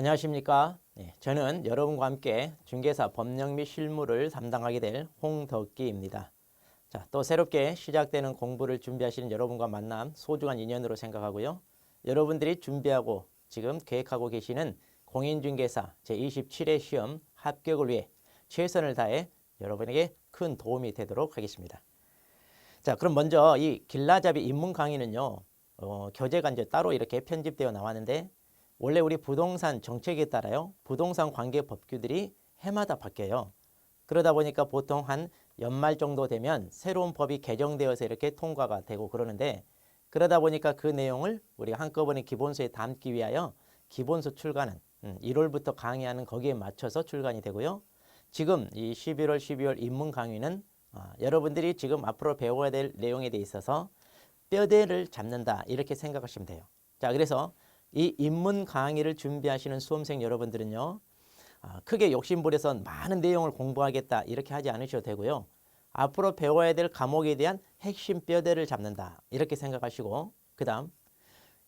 안녕하십니까. 저는 여러분과 함께 중개사 법령 및 실무를 담당하게 될 홍덕기입니다. 자, 또 새롭게 시작되는 공부를 준비하시는 여러분과 만남 소중한 인연으로 생각하고요. 여러분들이 준비하고 지금 계획하고 계시는 공인중개사 제27회 시험 합격을 위해 최선을 다해 여러분에게 큰 도움이 되도록 하겠습니다. 자, 그럼 먼저 이 길라잡이 입문 강의는요. 교재가 이제 따로 이렇게 편집되어 나왔는데 원래 우리 부동산 정책에 따라요. 부동산 관계 법규들이 해마다 바뀌어요. 그러다 보니까 보통 한 연말 정도 되면 새로운 법이 개정되어서 이렇게 통과가 되고 그러는데 그러다 보니까 그 내용을 우리가 한꺼번에 기본서에 담기 위하여 기본서 출간은 1월부터 강의하는 거기에 맞춰서 출간이 되고요. 지금 이 11월, 12월 입문 강의는 여러분들이 지금 앞으로 배워야 될 내용에 대해 있어서 뼈대를 잡는다 이렇게 생각하시면 돼요. 자, 그래서 이 입문 강의를 준비하시는 수험생 여러분들은요. 크게 욕심부려서 많은 내용을 공부하겠다 이렇게 하지 않으셔도 되고요. 앞으로 배워야 될 과목에 대한 핵심 뼈대를 잡는다 이렇게 생각하시고 그 다음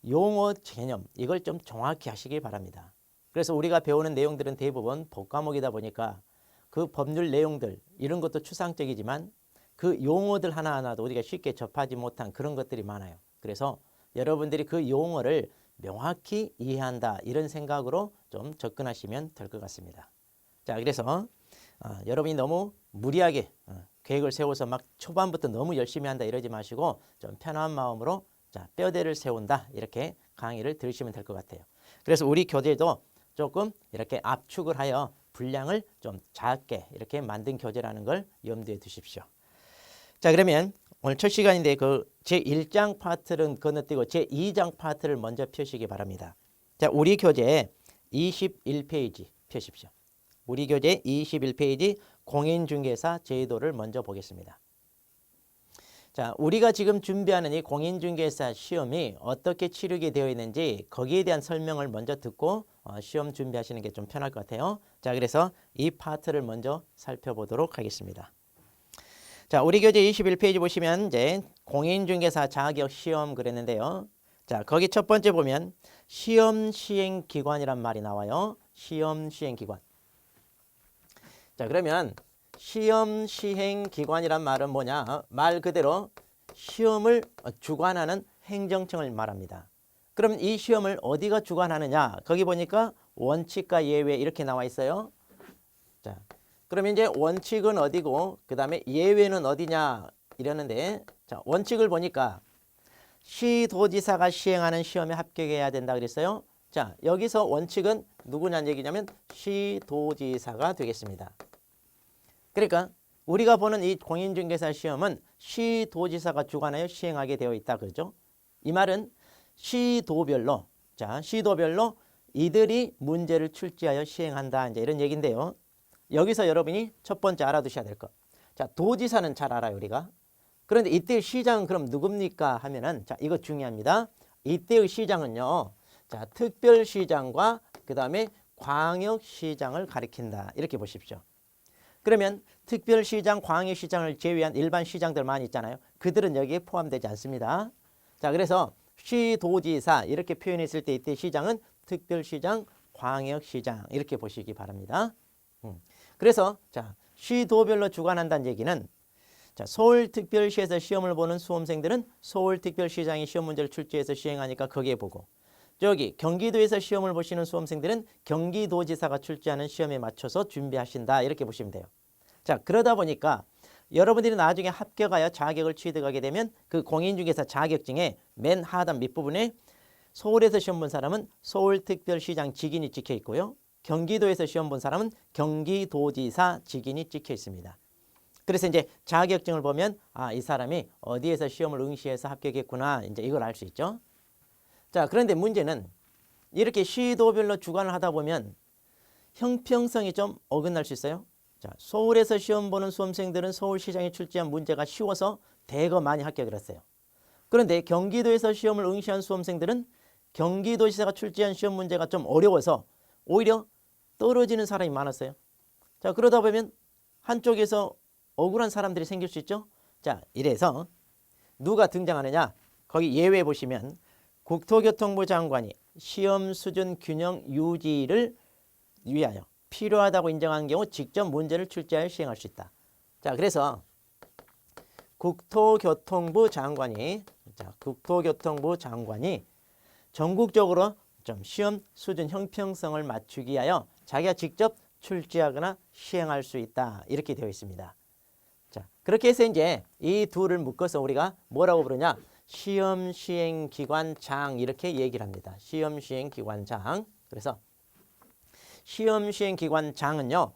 용어 개념 이걸 좀 정확히 하시기 바랍니다. 그래서 우리가 배우는 내용들은 대부분 법과목이다 보니까 그 법률 내용들 이런 것도 추상적이지만 그 용어들 하나하나도 우리가 쉽게 접하지 못한 그런 것들이 많아요. 그래서 여러분들이 그 용어를 명확히 이해한다 이런 생각으로 좀 접근하시면 될 것 같습니다. 자, 그래서 여러분이 너무 무리하게 계획을 세워서 막 초반부터 너무 열심히 한다 이러지 마시고 좀 편한 마음으로 자, 뼈대를 세운다 이렇게 강의를 들으시면 될 것 같아요. 그래서 우리 교재도 조금 이렇게 압축을 하여 분량을 좀 작게 이렇게 만든 교재라는 걸 염두에 두십시오. 자, 그러면 오늘 첫 시간인데 그 제1장 파트는 건너뛰고 제2장 파트를 먼저 펴시기 바랍니다. 자, 우리 교재 21페이지 펴십시오. 우리 교재 21페이지 공인중개사 제도를 먼저 보겠습니다. 자, 우리가 지금 준비하는 이 공인중개사 시험이 어떻게 치르게 되어 있는지 거기에 대한 설명을 먼저 듣고 시험 준비하시는 게 좀 편할 것 같아요. 자, 그래서 이 파트를 먼저 살펴보도록 하겠습니다. 자, 우리 교재 21페이지 보시면 이제 공인중개사 자격 시험 그랬는데요. 자, 거기 첫 번째 보면 시험 시행 기관이란 말이 나와요. 시험 시행 기관. 자, 그러면 시험 시행 기관이란 말은 뭐냐? 말 그대로 시험을 주관하는 행정청을 말합니다. 그럼 이 시험을 어디가 주관하느냐? 거기 보니까 원칙과 예외 이렇게 나와 있어요. 자, 그러면 이제 원칙은 어디고 그 다음에 예외는 어디냐 이러는데 자, 원칙을 보니까 시도지사가 시행하는 시험에 합격해야 된다 그랬어요. 자, 여기서 원칙은 누구냐는 얘기냐면 시도지사가 되겠습니다. 그러니까 우리가 보는 이 공인중개사 시험은 시도지사가 주관하여 시행하게 되어 있다 그러죠. 이 말은 시도별로 자, 시도별로 이들이 문제를 출제하여 시행한다 이제 이런 얘기인데요. 여기서 여러분이 첫 번째 알아두셔야 될 것. 자, 도지사는 잘 알아요, 우리가. 그런데 이때의 시장은 그럼 누굽니까? 하면은, 자, 이거 중요합니다. 이때의 시장은요, 자, 특별시장과 그 다음에 광역시장을 가리킨다. 이렇게 보십시오. 그러면 특별시장, 광역시장을 제외한 일반 시장들 많이 있잖아요. 그들은 여기에 포함되지 않습니다. 자, 그래서 시도지사 이렇게 표현했을 때 이때 시장은 특별시장, 광역시장 이렇게 보시기 바랍니다. 그래서 자, 시도별로 주관한다는 얘기는 자, 서울특별시에서 시험을 보는 수험생들은 서울특별시장이 시험 문제를 출제해서 시행하니까 거기에 보고 저기 경기도에서 시험을 보시는 수험생들은 경기도지사가 출제하는 시험에 맞춰서 준비하신다 이렇게 보시면 돼요. 자, 그러다 보니까 여러분들이 나중에 합격하여 자격을 취득하게 되면 그 공인중개사 자격증의 맨 하단 밑부분에 서울에서 시험 본 사람은 서울특별시장 직인이 찍혀 있고요. 경기도에서 시험 본 사람은 경기도지사 직인이 찍혀 있습니다. 그래서 이제 자격증을 보면 이 사람이 어디에서 시험을 응시해서 합격했구나 이제 이걸 알 수 있죠. 자, 그런데 문제는 이렇게 시도별로 주관을 하다 보면 형평성이 좀 어긋날 수 있어요. 자, 서울에서 시험 보는 수험생들은 서울시장에 출제한 문제가 쉬워서 대거 많이 합격을 했어요. 그런데 경기도에서 시험을 응시한 수험생들은 경기도지사가 출제한 시험 문제가 좀 어려워서 오히려 떨어지는 사람이 많았어요. 자, 그러다 보면 한쪽에서 억울한 사람들이 생길 수 있죠. 자, 이래서 누가 등장하느냐? 거기 예외 보시면 국토교통부 장관이 시험 수준 균형 유지를 위하여 필요하다고 인정한 경우 직접 문제를 출제하여 시행할 수 있다. 자, 그래서 국토교통부 장관이 전국적으로 좀 시험 수준 형평성을 맞추기 위하여 자기가 직접 출제하거나 시행할 수 있다. 이렇게 되어 있습니다. 자, 그렇게 해서 이제 이 둘을 묶어서 우리가 뭐라고 부르냐? 시험 시행 기관장 이렇게 얘기를 합니다. 시험 시행 기관장. 그래서 시험 시행 기관장은요.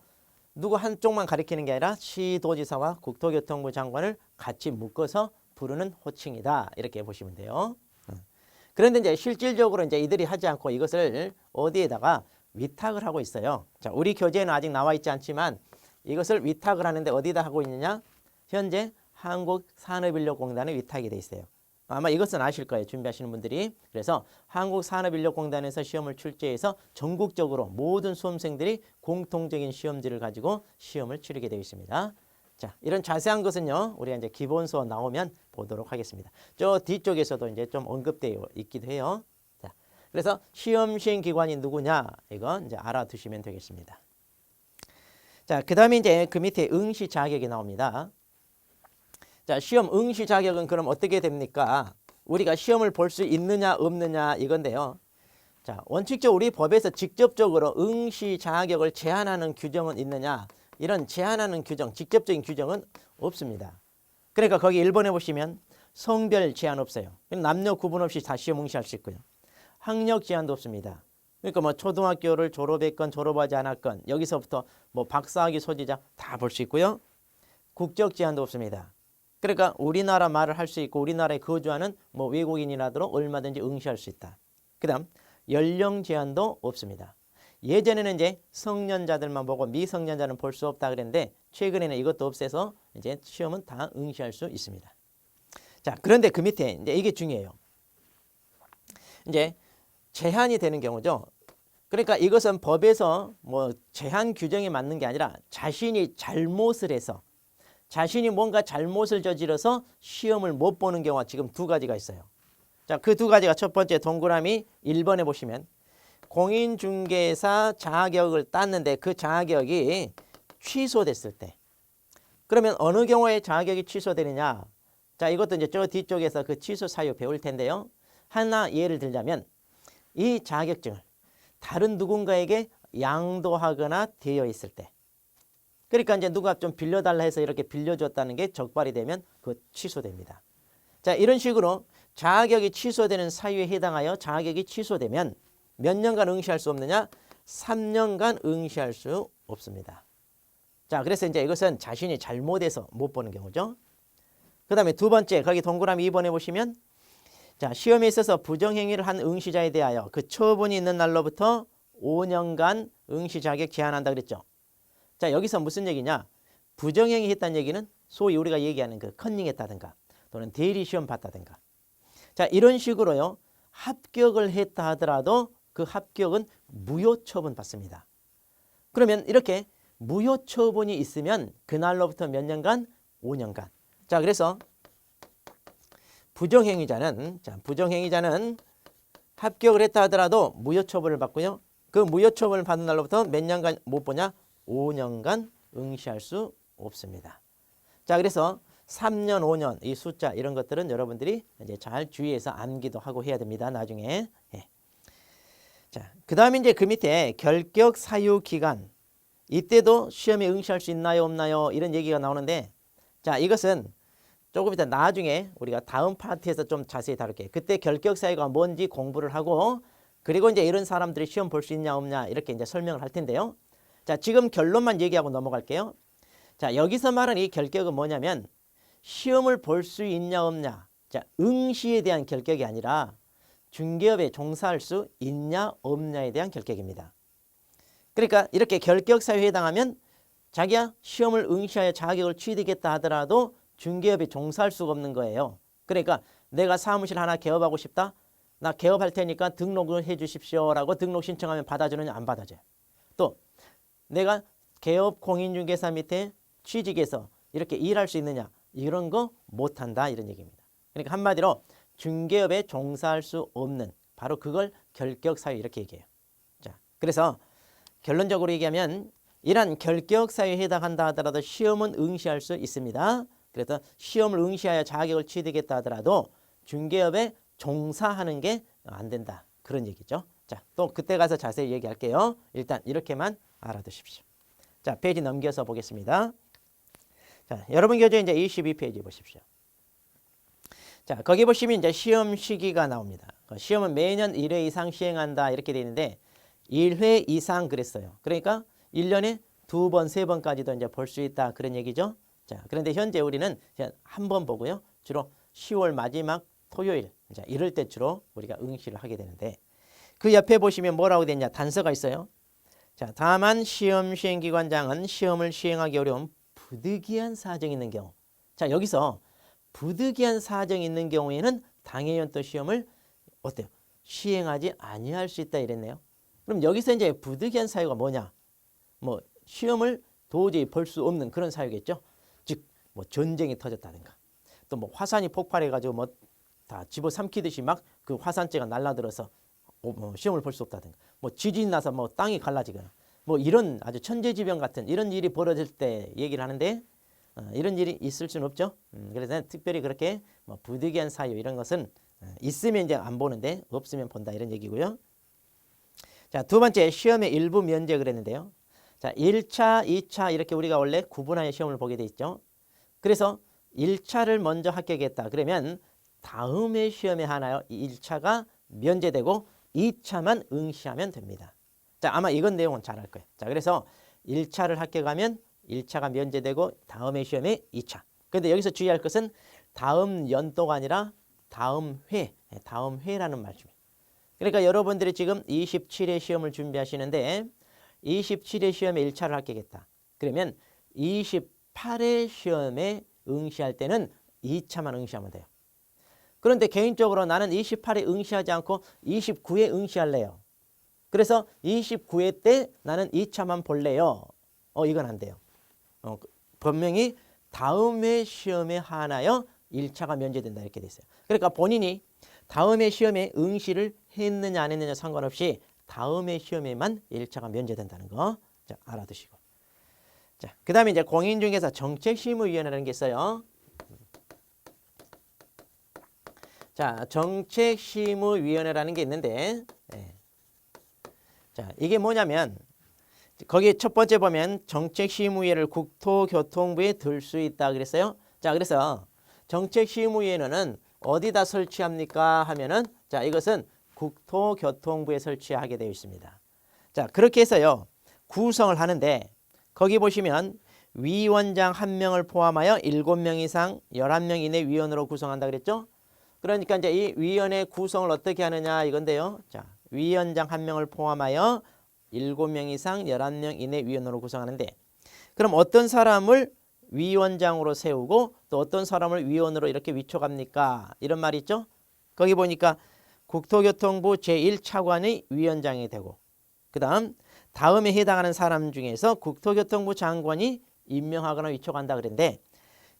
누구 한쪽만 가리키는 게 아니라 시도지사와 국토교통부 장관을 같이 묶어서 부르는 호칭이다. 이렇게 보시면 돼요. 그런데 이제 실질적으로 이제 이들이 하지 않고 이것을 어디에다가 위탁을 하고 있어요. 자, 우리 교재에는 아직 나와 있지 않지만 이것을 위탁을 하는데 어디다 하고 있느냐? 현재 한국산업인력공단에 위탁이 돼 있어요. 아마 이것은 아실 거예요. 준비하시는 분들이. 그래서 한국산업인력공단에서 시험을 출제해서 전국적으로 모든 수험생들이 공통적인 시험지를 가지고 시험을 치르게 되어 있습니다. 자, 이런 자세한 것은요. 우리가 이제 기본 수업 나오면 보도록 하겠습니다. 저 뒤쪽에서도 이제 좀 언급되어 있기도 해요. 자, 그래서 시험 시행 기관이 누구냐? 이건 이제 알아두시면 되겠습니다. 자, 그다음에 이제 그 밑에 응시 자격이 나옵니다. 자, 시험 응시 자격은 그럼 어떻게 됩니까? 우리가 시험을 볼 수 있느냐 없느냐 이건데요. 자, 원칙적으로 우리 법에서 직접적으로 응시 자격을 제한하는 규정은 있느냐? 이런 제한하는 규정, 직접적인 규정은 없습니다. 그러니까 거기 1번에 보시면 성별 제한 없어요. 남녀 구분 없이 다 시험 응시할 수 있고요. 학력 제한도 없습니다. 그러니까 뭐 초등학교를 졸업했건 졸업하지 않았건 여기서부터 뭐 박사학위 소지자 다 볼 수 있고요. 국적 제한도 없습니다. 그러니까 우리나라 말을 할 수 있고 우리나라에 거주하는 뭐 외국인이라도 얼마든지 응시할 수 있다. 그다음 연령 제한도 없습니다. 예전에는 이제 성년자들만 보고 미성년자는 볼 수 없다 그랬는데 최근에는 이것도 없애서 이제 시험은 다 응시할 수 있습니다. 자, 그런데 그 밑에 이제 이게 중요해요. 이제 제한이 되는 경우죠. 그러니까 이것은 법에서 뭐 제한 규정에 맞는 게 아니라 자신이 잘못을 해서 자신이 뭔가 잘못을 저질러서 시험을 못 보는 경우가 지금 두 가지가 있어요. 자, 그 두 가지가 첫 번째 동그라미 1번에 보시면 공인중개사 자격을 땄는데 그 자격이 취소됐을 때 그러면 어느 경우에 자격이 취소되느냐? 자, 이것도 이제 저 뒤쪽에서 그 취소 사유 배울 텐데요. 하나 예를 들자면 이 자격증을 다른 누군가에게 양도하거나 되어 있을 때 그러니까 이제 누가 좀 빌려달라 해서 이렇게 빌려줬다는 게 적발이 되면 그 취소됩니다. 자, 이런 식으로 자격이 취소되는 사유에 해당하여 자격이 취소되면 몇 년간 응시할 수 없느냐? 3년간 응시할 수 없습니다. 자, 그래서 이제 이것은 자신이 잘못해서 못 보는 경우죠. 그 다음에 두 번째, 거기 동그라미 2번에 보시면 자, 시험에 있어서 부정행위를 한 응시자에 대하여 그 처분이 있는 날로부터 5년간 응시 자격 제한한다 그랬죠. 자, 여기서 무슨 얘기냐? 부정행위 했다는 얘기는 소위 우리가 얘기하는 그 컨닝했다든가 또는 대리 시험 봤다든가. 자, 이런 식으로요. 합격을 했다 하더라도 그 합격은 무효 처분 받습니다. 그러면 이렇게 무효 처분이 있으면 그날로부터 몇 년간? 5년간. 자, 그래서 부정행위자는 합격을 했다 하더라도 무효 처분을 받고요. 그 무효 처분을 받는 날로부터 몇 년간 못 보냐? 5년간 응시할 수 없습니다. 자, 그래서 3년, 5년 이 숫자 이런 것들은 여러분들이 이제 잘 주의해서 암기도 하고 해야 됩니다. 나중에. 예. 자, 그다음에 이제 그 밑에 결격 사유 기간 이때도 시험에 응시할 수 있나요, 없나요? 이런 얘기가 나오는데 자, 이것은 조금 이따 나중에 우리가 다음 파트에서 좀 자세히 다룰게요. 그때 결격 사유가 뭔지 공부를 하고 그리고 이제 이런 사람들이 시험 볼 수 있냐 없냐 이렇게 이제 설명을 할 텐데요. 자, 지금 결론만 얘기하고 넘어갈게요. 자, 여기서 말하는 이 결격은 뭐냐면 시험을 볼 수 있냐 없냐. 자, 응시에 대한 결격이 아니라 중개업에 종사할 수 있냐 없냐에 대한 결격입니다. 그러니까 이렇게 결격 사유에 해당하면 자기가 시험을 응시하여 자격을 취득했다 하더라도 중개업에 종사할 수가 없는 거예요. 그러니까 내가 사무실 하나 개업하고 싶다. 나 개업할 테니까 등록을 해 주십시오라고 등록 신청하면 받아주느냐 안 받아줘요. 또 내가 개업 공인중개사 밑에 취직해서 이렇게 일할 수 있느냐 이런 거 못한다 이런 얘기입니다. 그러니까 한마디로 중개업에 종사할 수 없는 바로 그걸 결격 사유 이렇게 얘기해요. 자, 그래서 결론적으로 얘기하면 이러한 결격 사유에 해당한다 하더라도 시험은 응시할 수 있습니다. 그래서 시험을 응시하여 자격을 취득했다 하더라도 중개업에 종사하는 게 안 된다. 그런 얘기죠. 자, 또 그때 가서 자세히 얘기할게요. 일단 이렇게만 알아두십시오. 자, 페이지 넘겨서 보겠습니다. 자, 여러분 교재 이제 22페이지 보십시오. 자, 거기 보시면 이제 시험 시기가 나옵니다. 시험은 매년 1회 이상 시행한다 이렇게 돼 있는데 1회 이상 그랬어요. 그러니까 1년에 2번, 3번까지도 이제 볼 수 있다 그런 얘기죠. 자, 그런데 현재 우리는 한 번 보고요. 주로 10월 마지막 토요일, 자, 이럴 때 주로 우리가 응시를 하게 되는데 그 옆에 보시면 뭐라고 되냐 단서가 있어요. 자, 다만 시험 시행기관장은 시험을 시행하기 어려운 부득이한 사정이 있는 경우. 자, 여기서 부득이한 사정이 있는 경우에는 당해연 또 시험을 어때요? 시행하지 아니할 수 있다 이랬네요. 그럼 여기서 이제 부득이한 사유가 뭐냐? 뭐 시험을 도저히 볼 수 없는 그런 사유겠죠. 즉 뭐 전쟁이 터졌다든가 또 뭐 화산이 폭발해가지고 뭐 다 집어삼키듯이 막 그 화산재가 날라들어서 시험을 볼 수 없다든가 뭐 지진이 나서 뭐 땅이 갈라지거나 뭐 이런 아주 천재지변 같은 이런 일이 벌어질 때 얘기를 하는데 이런 일이 있을 수는 없죠. 그래서 특별히 그렇게 뭐 부득이한 사유 이런 것은 있으면 이제 안 보는데 없으면 본다 이런 얘기고요. 자, 두 번째 시험의 일부 면제 그랬는데요. 자, 1차, 2차 이렇게 우리가 원래 구분하여 시험을 보게 돼 있죠. 그래서 1차를 먼저 합격했다. 그러면 다음에 시험에 하나요? 1차가 면제되고 2차만 응시하면 됩니다. 자, 아마 이건 내용은 잘 알 거예요. 자, 그래서 1차를 합격하면 1차가 면제되고 다음에 시험에 2차. 그런데 여기서 주의할 것은 다음 연도가 아니라 다음 회라는 말씀이에요. 그러니까 여러분들이 지금 27회 시험을 준비하시는데 27회 시험에 1차를 합격했다. 그러면 28회 시험에 응시할 때는 2차만 응시하면 돼요. 그런데 개인적으로 나는 28회 응시하지 않고 29회 응시할래요. 그래서 29회 때 나는 2차만 볼래요. 이건 안 돼요. 분명히 다음 해 시험에 한하여 1차가 면제된다 이렇게 돼 있어요. 그러니까 본인이 다음 해 시험에 응시를 했느냐 안 했느냐 상관없이 다음 해 시험에만 1차가 면제된다는 거 자, 알아두시고. 자, 그다음에 이제 공인중개사 정책심의위원회라는 게 있어요. 자, 정책심의위원회라는 게 있는데 자, 이게 뭐냐면 거기 첫 번째 보면 정책심의위를 국토교통부에 들 수 있다 그랬어요. 자, 그래서 정책심의위원회는 어디다 설치합니까 하면은 자, 이것은 국토교통부에 설치하게 되어 있습니다. 자, 그렇게 해서요 구성을 하는데 거기 보시면 위원장 1명을 포함하여 7명 이상 11명 이내 위원으로 구성한다 그랬죠. 그러니까 이제 이 위원회 구성을 어떻게 하느냐 이건데요. 자, 위원장 1명을 포함하여 7명 이상 11명 이내 위원으로 구성하는데 그럼 어떤 사람을 위원장으로 세우고 또 어떤 사람을 위원으로 이렇게 위촉합니까? 이런 말이 있죠. 거기 보니까 국토교통부 제1차관의 위원장이 되고 다음에 해당하는 사람 중에서 국토교통부 장관이 임명하거나 위촉한다 그랬는데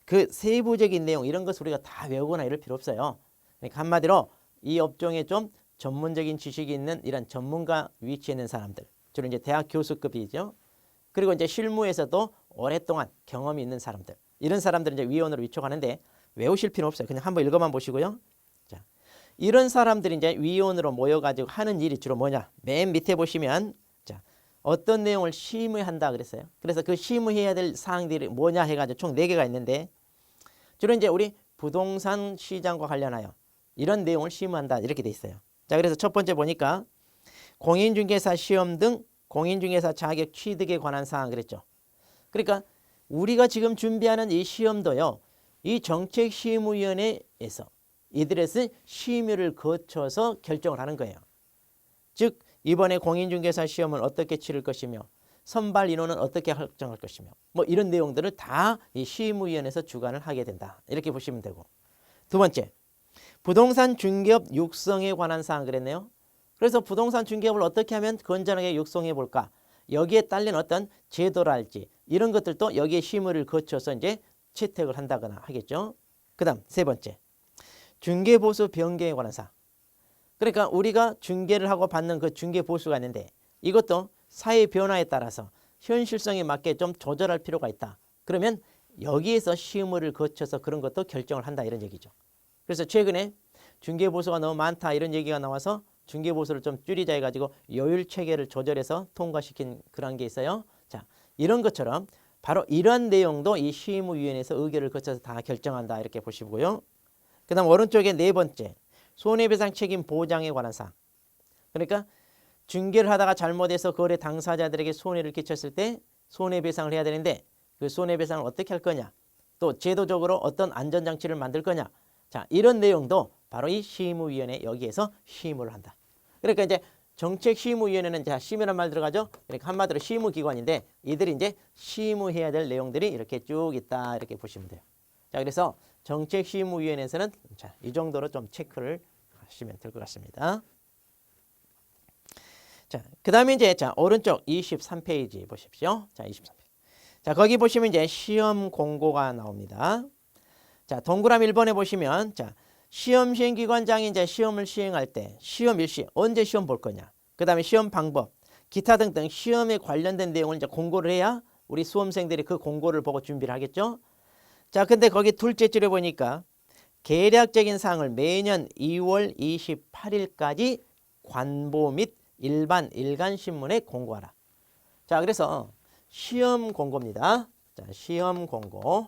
그 세부적인 내용 이런 것을 우리가 다 외우거나 이럴 필요 없어요. 그러니까 한마디로 이 업종에 좀 전문적인 지식이 있는 이런 전문가 위치에 있는 사람들 주로 이제 대학 교수급이죠. 그리고 이제 실무에서도 오랫동안 경험이 있는 사람들 이런 사람들은 이제 위원으로 위촉하는데 외우실 필요 없어요. 그냥 한번 읽어만 보시고요. 자, 이런 사람들이 이제 위원으로 모여가지고 하는 일이 주로 뭐냐? 맨 밑에 보시면 자, 어떤 내용을 심의한다 그랬어요. 그래서 그 심의해야 될 사항들이 뭐냐 해가지고 총 4개가 있는데 주로 이제 우리 부동산 시장과 관련하여 이런 내용을 심의한다 이렇게 돼 있어요. 자, 그래서 첫 번째 보니까 공인중개사 시험 등 공인중개사 자격 취득에 관한 사항 그랬죠. 그러니까 우리가 지금 준비하는 이 시험도요. 이 정책심의위원회에서 이들에서 심의를 거쳐서 결정을 하는 거예요. 즉 이번에 공인중개사 시험을 어떻게 치를 것이며 선발 인원은 어떻게 확정할 것이며 뭐 이런 내용들을 다 이 심의위원회에서 주관을 하게 된다. 이렇게 보시면 되고 두 번째 부동산 중개업 육성에 관한 사항 그랬네요. 그래서 부동산 중개업을 어떻게 하면 건전하게 육성해 볼까? 여기에 딸린 어떤 제도랄지 이런 것들도 여기에 심의를 거쳐서 이제 채택을 한다거나 하겠죠. 그다음 세 번째 중개보수 변경에 관한 사항. 그러니까 우리가 중개를 하고 받는 그 중개 보수가 있는데 이것도 사회 변화에 따라서 현실성에 맞게 좀 조절할 필요가 있다. 그러면 여기에서 시험을 거쳐서 그런 것도 결정을 한다 이런 얘기죠. 그래서 최근에 중개 보수가 너무 많다 이런 얘기가 나와서 중개 보수를 좀 줄이자 해가지고 요율 체계를 조절해서 통과시킨 그런 게 있어요. 자, 이런 것처럼 바로 이런 내용도 이 시의무위원회에서 의결을 거쳐서 다 결정한다 이렇게 보시고요. 그 다음 오른쪽에 네 번째 손해배상 책임 보장에 관한 사항. 그러니까 중개를 하다가 잘못해서 거래 당사자들에게 손해를 끼쳤을 때 손해배상을 해야 되는데 그 손해배상을 어떻게 할 거냐, 또 제도적으로 어떤 안전장치를 만들 거냐. 자, 이런 내용도 바로 이 시의무위원회 여기에서 시의무를 한다. 그러니까 이제 정책시의무위원회는 자 심의란 말 들어가죠. 그러니까 한마디로 시의무기관인데 이들이 이제 시의무해야 될 내용들이 이렇게 쭉 있다 이렇게 보시면 돼요. 자, 그래서 정책시의무위원회에서는 자, 이 정도로 좀 체크를 하시면 될 것 같습니다. 자, 그 다음에 이제 자 오른쪽 23페이지 보십시오. 자, 23페이지. 자, 거기 보시면 이제 시험 공고가 나옵니다. 자, 동그라미 1번에 보시면 자, 시험 시행기관장이 이제 시험을 시행할 때 시험 일시 언제 시험 볼 거냐, 그 다음에 시험 방법, 기타 등등 시험에 관련된 내용을 이제 공고를 해야 우리 수험생들이 그 공고를 보고 준비를 하겠죠. 자, 근데 거기 둘째 줄에 보니까 계략적인 사항을 매년 2월 28일까지 관보 및 일반 일간신문에 공고하라. 자, 그래서 시험 공고입니다. 자, 시험 공고.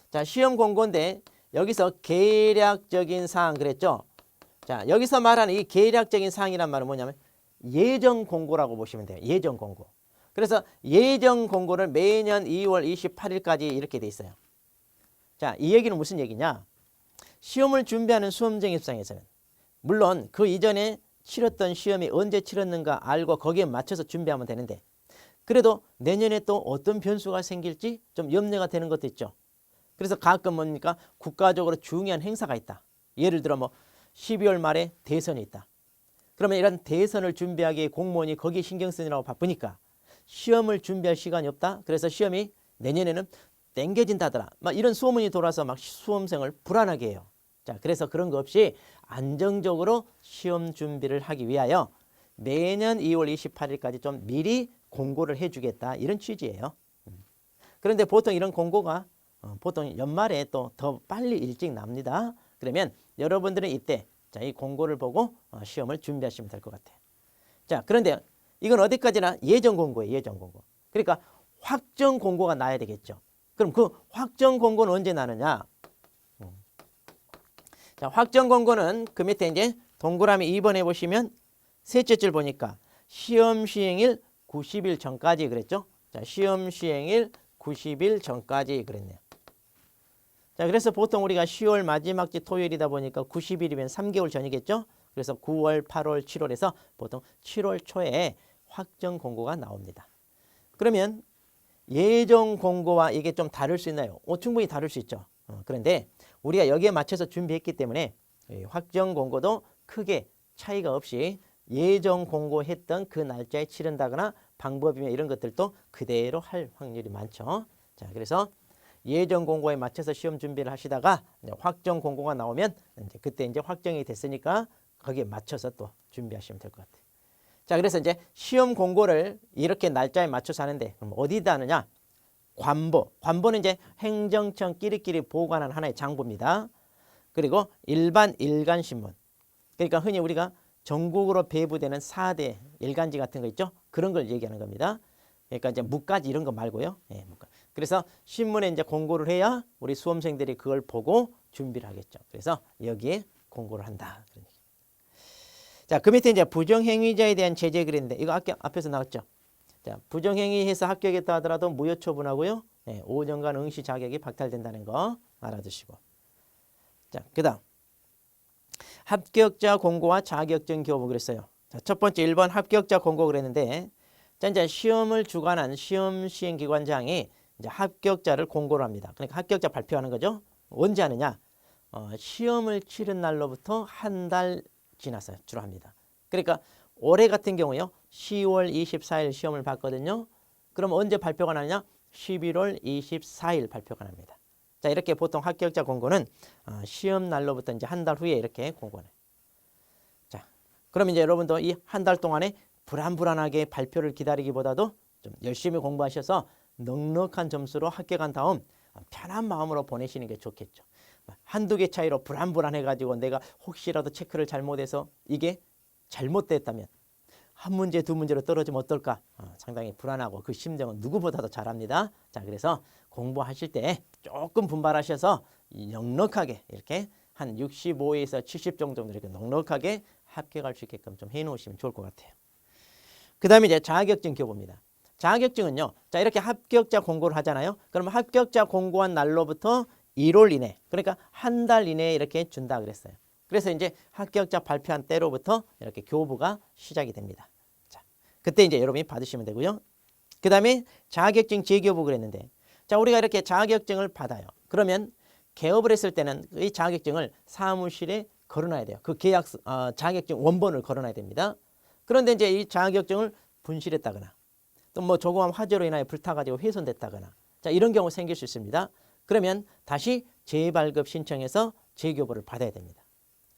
자, 시험 공고인데 여기서 계략적인 사항 그랬죠. 자, 여기서 말하는 이 계략적인 사항이란 말은 뭐냐면 예정 공고라고 보시면 돼요. 예정 공고. 그래서 예정 공고를 매년 2월 28일까지 이렇게 돼 있어요. 자, 이 얘기는 무슨 얘기냐? 시험을 준비하는 수험생 입장에서는 물론 그 이전에 치렀던 시험이 언제 치렀는가 알고 거기에 맞춰서 준비하면 되는데 그래도 내년에 또 어떤 변수가 생길지 좀 염려가 되는 것도 있죠. 그래서 가끔 뭡니까? 국가적으로 중요한 행사가 있다. 예를 들어 뭐 12월 말에 대선이 있다. 그러면 이런 대선을 준비하기에 공무원이 거기에 신경 쓰느라고 바쁘니까 시험을 준비할 시간이 없다. 그래서 시험이 내년에는 땡겨진다더라. 막 이런 소문이 돌아서 막 수험생을 불안하게 해요. 자, 그래서 그런 거 없이 안정적으로 시험 준비를 하기 위하여 매년 2월 28일까지 좀 미리 공고를 해주겠다. 이런 취지예요. 그런데 보통 이런 공고가 보통 연말에 또 더 빨리 일찍 납니다. 그러면 여러분들은 이때 자, 이 공고를 보고 시험을 준비하시면 될 것 같아요. 자, 그런데 이건 어디까지나 예정 공고예요. 예정 공고. 그러니까 확정 공고가 나야 되겠죠. 그럼 그 확정 공고는 언제 나느냐? 자, 확정 공고는 그 밑에 이제 동그라미 2번에 보시면 셋째 줄 보니까 시험 시행일 90일 전까지 그랬죠. 자, 시험 시행일 90일 전까지 그랬네요. 자, 그래서 보통 우리가 10월 마지막 주 토요일이다 보니까 90일이면 3개월 전이겠죠. 그래서 9월, 8월, 7월에서 보통 7월 초에 확정 공고가 나옵니다. 그러면 예정 공고와 이게 좀 다를 수 있나요? 충분히 다를 수 있죠. 그런데 우리가 여기에 맞춰서 준비했기 때문에 확정 공고도 크게 차이가 없이 예정 공고했던 그 날짜에 치른다거나 방법이나 이런 것들도 그대로 할 확률이 많죠. 자, 그래서 예정 공고에 맞춰서 시험 준비를 하시다가 이제 확정 공고가 나오면 이제 그때 이제 확정이 됐으니까 거기에 맞춰서 또 준비하시면 될 것 같아요. 자, 그래서 이제 시험 공고를 이렇게 날짜에 맞춰서 하는데 그럼 어디다 하느냐? 관보. 관보는 이제 행정청 끼리끼리 보관하는 하나의 장부입니다. 그리고 일반 일간신문. 그러니까 흔히 우리가 전국으로 배부되는 4대 일간지 같은 거 있죠? 그런 걸 얘기하는 겁니다. 그러니까 이제 무까지 이런 거 말고요. 예, 무까. 그래서 신문에 이제 공고를 해야 우리 수험생들이 그걸 보고 준비를 하겠죠. 그래서 여기에 공고를 한다. 자, 그 밑에 이제 부정행위자에 대한 제재 그랬는데 이거 앞에서 나왔죠. 자, 부정행위해서 합격했다 하더라도 무효 처분하고요. 예, 5년간 응시 자격이 박탈된다는 거 알아두시고. 자, 그다음 합격자 공고와 자격증 교부 그랬어요. 자, 첫 번째 1번 합격자 공고 그랬는데 자, 이제 시험을 주관한 시험 시행 기관장이 이제 합격자를 공고를 합니다. 그러니까 합격자 발표하는 거죠. 언제 하느냐? 시험을 치른 날로부터 한 달 지나서 주로 합니다. 그러니까 올해 같은 경우요. 10월 24일 시험을 봤거든요. 그럼 언제 발표가 나느냐? 11월 24일 발표가 납니다. 자, 이렇게 보통 합격자 공고는 시험 날로부터 이제 한 달 후에 이렇게 공고해요. 자, 그럼 이제 여러분도 이 한 달 동안에 불안불안하게 발표를 기다리기보다도 좀 열심히 공부하셔서 넉넉한 점수로 합격한 다음 편한 마음으로 보내시는 게 좋겠죠. 한두 개 차이로 불안불안해가지고 내가 혹시라도 체크를 잘못해서 이게 잘못됐다면 한 문제 두 문제로 떨어지면 어떨까? 상당히 불안하고 그 심정은 누구보다도 잘 압니다. 자, 그래서 공부하실 때 조금 분발하셔서 넉넉하게 이렇게 한 65에서 70 정도 이렇게 넉넉하게 합격할 수 있게끔 좀 해놓으시면 좋을 것 같아요. 그 다음에 이제 자격증 교부입니다. 자격증은요, 자, 이렇게 합격자 공고를 하잖아요. 그러면 합격자 공고한 날로부터 1월 이내, 그러니까 한 달 이내에 이렇게 준다 그랬어요. 그래서 이제 합격자 발표한 때로부터 이렇게 교부가 시작이 됩니다. 자, 그때 이제 여러분이 받으시면 되고요. 그 다음에 자격증 재교부 그랬는데, 자, 우리가 이렇게 자격증을 받아요. 그러면 개업을 했을 때는 이 자격증을 사무실에 걸어놔야 돼요. 그 계약 자격증 원본을 걸어놔야 됩니다. 그런데 이제 이 자격증을 분실했다거나 또 뭐 조그만 화재로 인하여 불타가지고 훼손됐다거나, 자, 이런 경우 생길 수 있습니다. 그러면 다시 재발급 신청해서 재교부를 받아야 됩니다.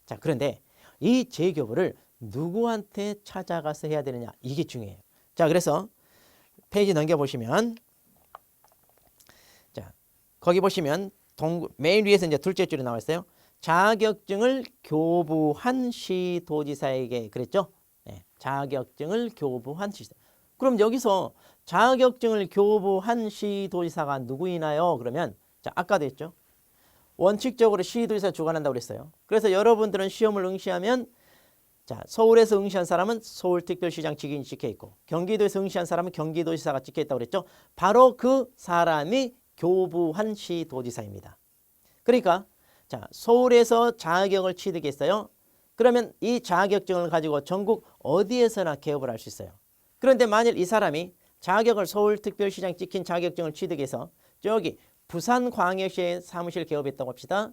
자, 그런데 이 재교부를 누구한테 찾아가서 해야 되느냐, 이게 중요해요. 자, 그래서 페이지 넘겨보시면, 자, 거기 보시면 맨 위에서 이제 둘째 줄에 나와 있어요. 자격증을 교부한 시도지사에게 그랬죠? 네, 자격증을 교부한 시도지사. 그럼 여기서 자격증을 교부한 시도지사가 누구이나요? 그러면, 자, 아까도 했죠. 원칙적으로 시도지사 주관한다고 그랬어요. 그래서 여러분들은 시험을 응시하면, 자, 서울에서 응시한 사람은 서울특별시장 직인이 찍혀 있고, 경기도에서 응시한 사람은 경기도지사가 찍혀 있다고 그랬죠. 바로 그 사람이 교부한 시도지사입니다. 그러니까, 자, 서울에서 자격을 취득했어요. 그러면 이 자격증을 가지고 전국 어디에서나 개업을 할 수 있어요. 그런데 만일 이 사람이 자격을 서울특별시장 찍힌 자격증을 취득해서 저기 부산광역시에 사무실 개업했다고 합시다.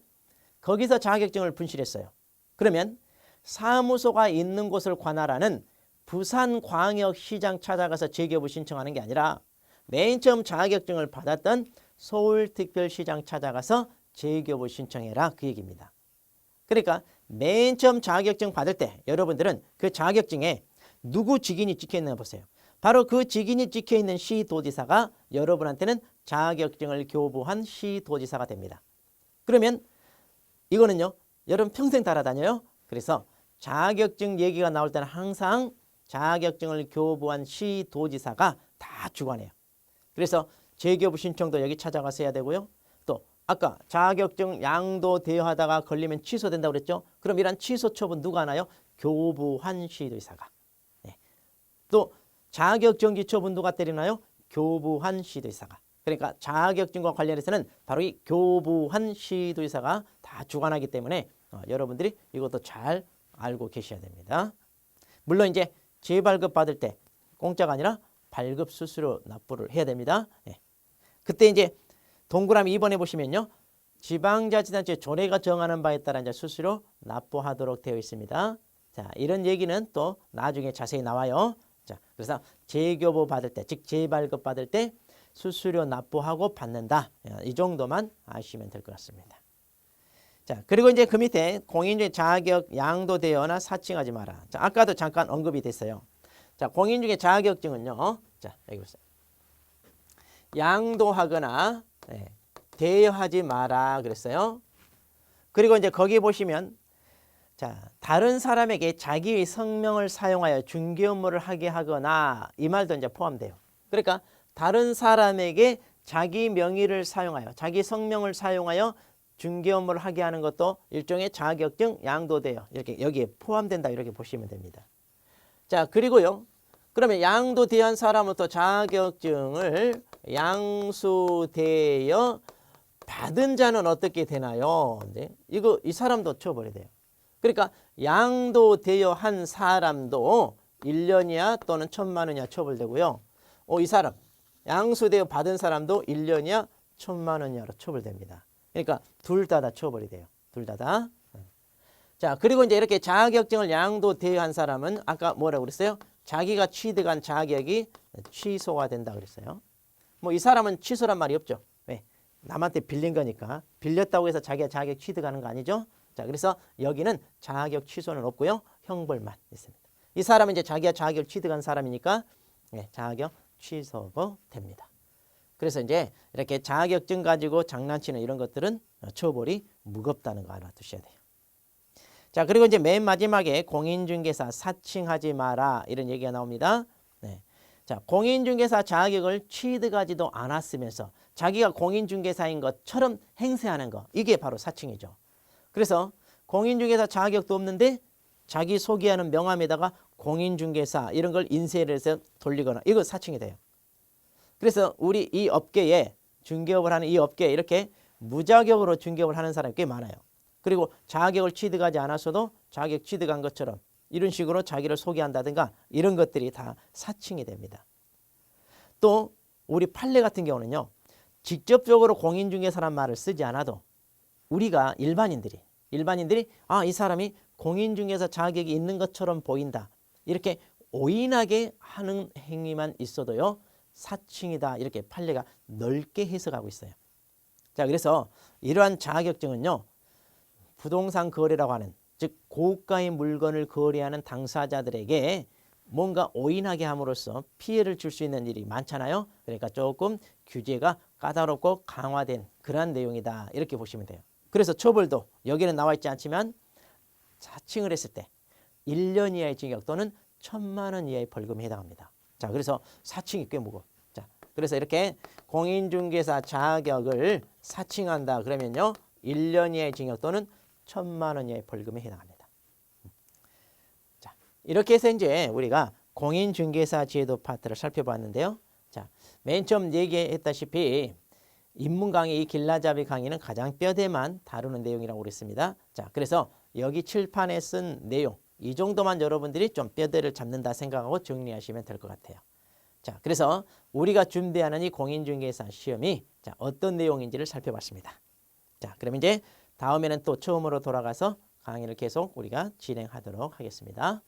거기서 자격증을 분실했어요. 그러면 사무소가 있는 곳을 관할하는 부산광역시장 찾아가서 재개업을 신청하는 게 아니라 맨 처음 자격증을 받았던 서울특별시장 찾아가서 재개업을 신청해라, 그 얘기입니다. 그러니까 맨 처음 자격증 받을 때 여러분들은 그 자격증에 누구 직인이 찍혀있나 보세요. 바로 그 직인이 찍혀있는 시도지사가 여러분한테는 자격증을 교부한 시도지사가 됩니다. 그러면 이거는요, 여러분 평생 따라다녀요. 그래서 자격증 얘기가 나올 때는 항상 자격증을 교부한 시도지사가 다 주관해요. 그래서 재교부 신청도 여기 찾아가서 해야 되고요. 또 아까 자격증 양도 대여하다가 걸리면 취소된다고 그랬죠. 그럼 이런 취소 처분 누가 하나요? 교부한 시도지사가. 네. 또 자격정지 처분 누가 때리나요? 교부한 시도지사가. 그러니까 자격증과 관련해서는 바로 이 교부한 시도지사가 다 주관하기 때문에 여러분들이 이것도 잘 알고 계셔야 됩니다. 물론 이제 재발급 받을 때 공짜가 아니라 발급 수수료 납부를 해야 됩니다. 네. 그때 이제 동그라미 2번에 보시면요, 지방자치단체 조례가 정하는 바에 따라 이제 수수료 납부하도록 되어 있습니다. 자, 이런 얘기는 또 나중에 자세히 나와요. 자, 그래서 재교부 받을 때, 즉 재발급 받을 때 수수료 납부하고 받는다. 이 정도만 아시면 될 것 같습니다. 자, 그리고 이제 그 밑에 공인중개 자격 양도되어나 사칭하지 마라. 자, 아까도 잠깐 언급이 됐어요. 자, 공인중개 자격증은요, 자, 여기 보세요. 양도하거나 대여하지 마라 그랬어요. 그리고 이제 거기 보시면, 자, 다른 사람에게 자기의 성명을 사용하여 중개 업무를 하게 하거나, 이 말도 이제 포함돼요. 그러니까 다른 사람에게 자기 명의를 사용하여, 자기 성명을 사용하여 중개 업무를 하게 하는 것도 일종의 자격증 양도대여, 이렇게 여기에 포함된다, 이렇게 보시면 됩니다. 자, 그리고요, 그러면 양도대여한 사람부터 자격증을 양수대여 받은 자는 어떻게 되나요? 네. 이 사람도 처벌이 돼요. 그러니까 양도대여한 사람도 1년이야 또는 1,000만 원이야 처벌되고요. 이 사람 양수대여 받은 사람도 1년이야 1,000만 원이야로 처벌됩니다. 그러니까 둘 다 처벌이 돼요. 둘 다. 자, 그리고 이제 이렇게 자격증을 양도대여한 사람은 아까 뭐라고 그랬어요? 자기가 취득한 자격이 취소가 된다 그랬어요. 뭐 이 사람은 취소란 말이 없죠. 왜? 남한테 빌린 거니까. 빌렸다고 해서 자기가 자격 취득하는 거 아니죠? 자, 그래서 여기는 자격 취소는 없고요. 형벌만 있습니다. 이 사람은 이제 자기가 자격을 취득한 사람이니까 예, 자격 취소가 됩니다. 그래서 이제 이렇게 자격증 가지고 장난치는 이런 것들은 처벌이 무겁다는 거 알아두셔야 돼요. 자, 그리고 이제 맨 마지막에 공인중개사 사칭하지 마라 이런 얘기가 나옵니다. 네. 자, 공인중개사 자격을 취득하지도 않았으면서 자기가 공인중개사인 것처럼 행세하는 거, 이게 바로 사칭이죠. 그래서 공인중개사 자격도 없는데 자기 소개하는 명함에다가 공인중개사 이런 걸 인쇄를 해서 돌리거나, 이거 사칭이 돼요. 그래서 우리 이 업계에, 중개업을 하는 이 업계에 이렇게 무자격으로 중개업을 하는 사람이 꽤 많아요. 그리고 자격을 취득하지 않았어도 자격 취득한 것처럼 이런 식으로 자기를 소개한다든가 이런 것들이 다 사칭이 됩니다. 또 우리 판례 같은 경우는요, 직접적으로 공인중개사란 말을 쓰지 않아도 우리가 일반인들이 이 사람이 공인중개사 자격이 있는 것처럼 보인다, 이렇게 오인하게 하는 행위만 있어도요 사칭이다, 이렇게 판례가 넓게 해석하고 있어요. 자, 그래서 이러한 자격증은요, 부동산 거래라고 하는, 즉 고가의 물건을 거래하는 당사자들에게 뭔가 오인하게 함으로써 피해를 줄 수 있는 일이 많잖아요. 그러니까 조금 규제가 까다롭고 강화된 그러한 내용이다, 이렇게 보시면 돼요. 그래서 처벌도 여기는 나와 있지 않지만 사칭을 했을 때 1년 이하의 징역 또는 1,000만 원 이하의 벌금에 해당합니다. 자, 그래서 사칭이 꽤 무거워. 자, 그래서 이렇게 공인중개사 자격을 사칭한다 그러면요 1년 이하의 징역 또는 1,000만 원 이하의 벌금에 해당합니다. 자, 이렇게 해서 이제 우리가 공인중개사 제도 파트를 살펴봤는데요. 자, 맨 처음 얘기했다시피 입문 강의, 이 길라잡이 강의는 가장 뼈대만 다루는 내용이라고 그랬습니다. 자, 그래서 여기 칠판에 쓴 내용, 이 정도만 여러분들이 좀 뼈대를 잡는다 생각하고 정리하시면 될 것 같아요. 자, 그래서 우리가 준비하는 이 공인중개사 시험이 자, 어떤 내용인지를 살펴봤습니다. 자, 그럼 이제 다음에는 또 처음으로 돌아가서 강의를 계속 우리가 진행하도록 하겠습니다.